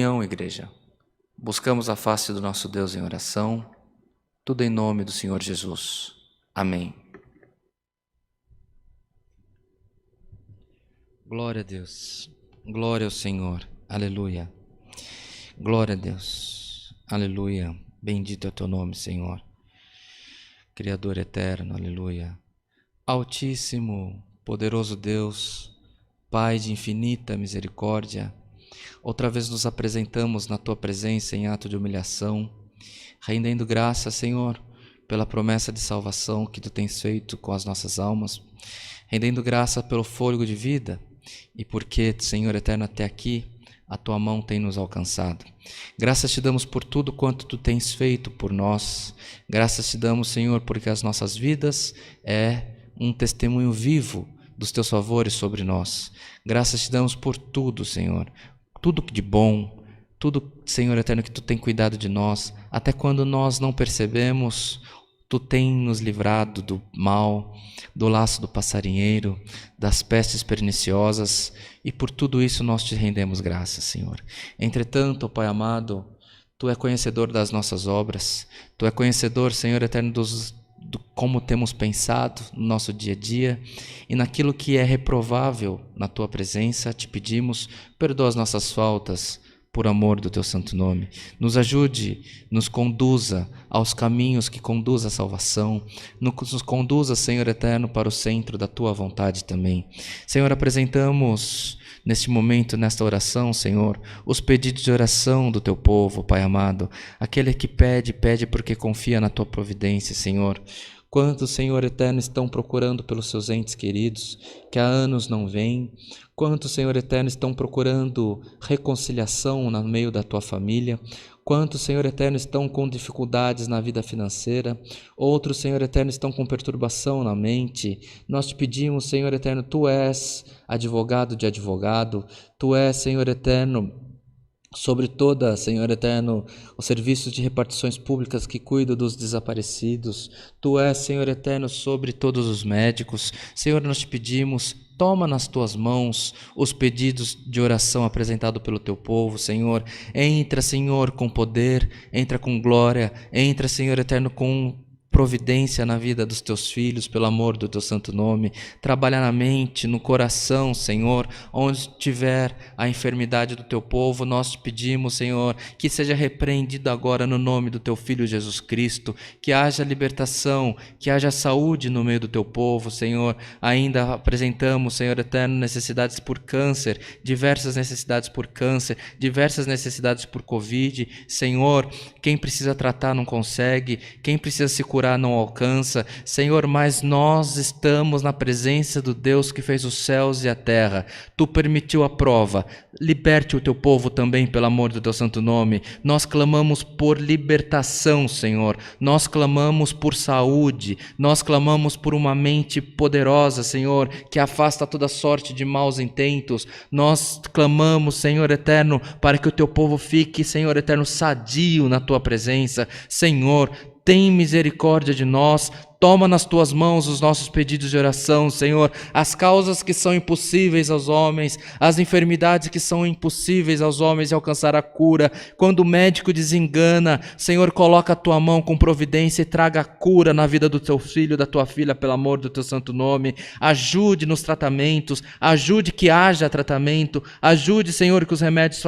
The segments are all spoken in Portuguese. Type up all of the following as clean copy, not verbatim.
Igreja, buscamos a face do nosso Deus em oração, tudo em nome do Senhor Jesus. Amém. Glória a Deus, glória ao Senhor, aleluia. Glória a Deus, aleluia. Bendito é o teu nome, Senhor, Criador eterno, aleluia. Altíssimo, poderoso Deus, Pai de infinita misericórdia, outra vez nos apresentamos na Tua presença em ato de humilhação, rendendo graça, Senhor, pela promessa de salvação que Tu tens feito com as nossas almas, rendendo graça pelo fôlego de vida e porque, Senhor eterno, até aqui a Tua mão tem nos alcançado. Graças Te damos por tudo quanto Tu tens feito por nós. Graças Te damos, Senhor, porque as nossas vidas é um testemunho vivo dos Teus favores sobre nós. Graças Te damos por tudo, Senhor, tudo de bom, tudo, Senhor eterno, que Tu tem cuidado de nós, até quando nós não percebemos, Tu tem nos livrado do mal, do laço do passarinheiro, das pestes perniciosas, e por tudo isso nós Te rendemos graças, Senhor. Entretanto, Pai amado, Tu é conhecedor das nossas obras, Tu é conhecedor, Senhor eterno, do como temos pensado no nosso dia a dia, e naquilo que é reprovável na Tua presença, Te pedimos, perdoa as nossas faltas, por amor do Teu santo nome. Nos ajude, nos conduza aos caminhos que conduzem à salvação, nos conduza, Senhor eterno, para o centro da Tua vontade também. Senhor, apresentamos neste momento, nesta oração, Senhor, os pedidos de oração do Teu povo, Pai amado. Aquele que pede, pede porque confia na Tua providência, Senhor. Quantos, Senhor eterno, estão procurando pelos seus entes queridos, que há anos não vêm? Quantos, Senhor eterno, estão procurando reconciliação no meio da Tua família? Quantos, Senhor eterno, estão com dificuldades na vida financeira? Outros, Senhor eterno, estão com perturbação na mente. Nós Te pedimos, Senhor eterno, Tu és advogado de advogado, Tu és, Senhor eterno, sobre toda, Senhor eterno, os serviços de repartições públicas que cuidam dos desaparecidos. Tu és, Senhor eterno, sobre todos os médicos. Senhor, nós Te pedimos, toma nas Tuas mãos os pedidos de oração apresentados pelo Teu povo, Senhor. Entra, Senhor, com poder, entra com glória, entra, Senhor eterno, com providência na vida dos Teus filhos, pelo amor do Teu santo nome. Trabalha na mente, no coração, Senhor, onde tiver a enfermidade do Teu povo, nós Te pedimos, Senhor, que seja repreendido agora no nome do Teu Filho Jesus Cristo, que haja libertação, que haja saúde no meio do Teu povo, Senhor. Ainda apresentamos, Senhor eterno, necessidades por câncer, diversas necessidades por câncer, diversas necessidades por Covid. Senhor, quem precisa tratar não consegue, quem precisa se curar não alcança, Senhor, mas nós estamos na presença do Deus que fez os céus e a terra. Tu permitiu a prova, liberte o Teu povo também, pelo amor do Teu santo nome. Nós clamamos por libertação, Senhor, nós clamamos por saúde, nós clamamos por uma mente poderosa, Senhor, que afasta toda sorte de maus intentos. Nós clamamos, Senhor eterno, para que o Teu povo fique, Senhor eterno, sadio na Tua presença. Senhor, tem misericórdia de nós, toma nas Tuas mãos os nossos pedidos de oração, Senhor, as causas que são impossíveis aos homens, as enfermidades que são impossíveis aos homens de alcançar a cura. Quando o médico desengana, Senhor, coloca a Tua mão com providência e traga a cura na vida do Teu filho, da Tua filha, pelo amor do Teu santo nome. Ajude nos tratamentos, ajude que haja tratamento, ajude, Senhor, que os remédios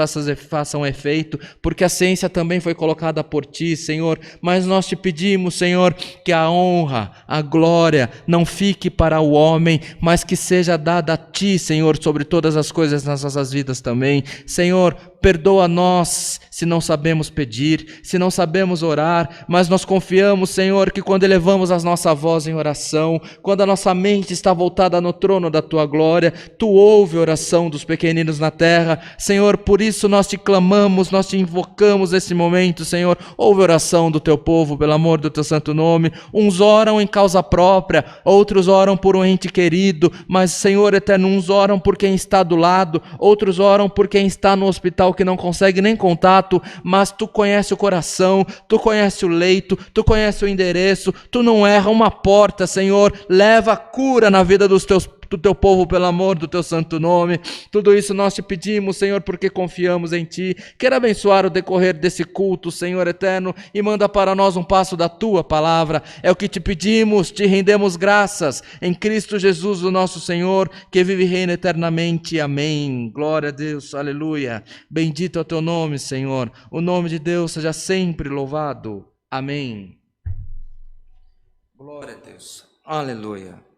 façam efeito, porque a ciência também foi colocada por Ti, Senhor, mas nós Te pedimos, Senhor, que a honra, a glória não fique para o homem, mas que seja dada a Ti, Senhor, sobre todas as coisas nas nossas vidas também. Senhor, perdoa nós se não sabemos pedir, se não sabemos orar, mas nós confiamos, Senhor, que quando elevamos a nossa voz em oração, quando a nossa mente está voltada no trono da Tua glória, Tu ouve a oração dos pequeninos na terra. Senhor, por isso nós Te clamamos, nós Te invocamos nesse momento, Senhor. Ouve a oração do Teu povo, pelo amor do Teu santo nome. Uns oram em causa própria, outros oram por um ente querido, mas, Senhor eterno, uns oram por quem está do lado, outros oram por quem está no hospital que não consegue nem contato, mas Tu conhece o coração, Tu conhece o leito, Tu conhece o endereço, Tu não erra uma porta, Senhor. Leva a cura na vida dos Teus do teu povo pelo amor do teu santo nome. Tudo isso nós te pedimos, Senhor, porque confiamos em ti. Quero abençoar o decorrer desse culto, Senhor eterno, e manda para nós um passo da tua palavra. É o que te pedimos, te rendemos graças em Cristo Jesus, o nosso Senhor, que vive e reina eternamente. Amém. Glória a Deus, aleluia. Bendito é o teu nome, Senhor. O nome de Deus seja sempre louvado. Amém. Glória a Deus, aleluia.